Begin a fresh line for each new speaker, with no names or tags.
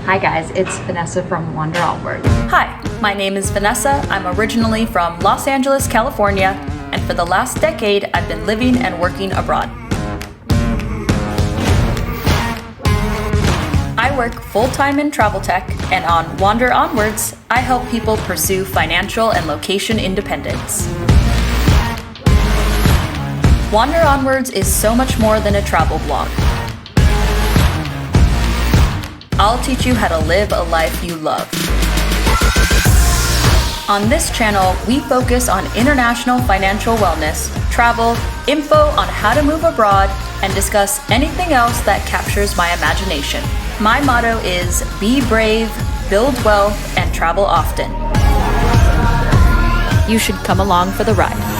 Hi guys, it's Vanessa from Wander Onward.
Hi, my name is Vanessa. I'm originally from Los Angeles, California, and for the last decade, I've been living and working abroad. I work full-time in travel tech, and on Wander Onwards, I help people pursue financial and location independence. Wander Onwards is so much more than a travel blog. I'll teach you how to live a life you love. On this channel, we focus on international financial wellness, travel, info on how to move abroad, and discuss anything else that captures my imagination. My motto is be brave, build wealth, and travel often. You should come along for the ride.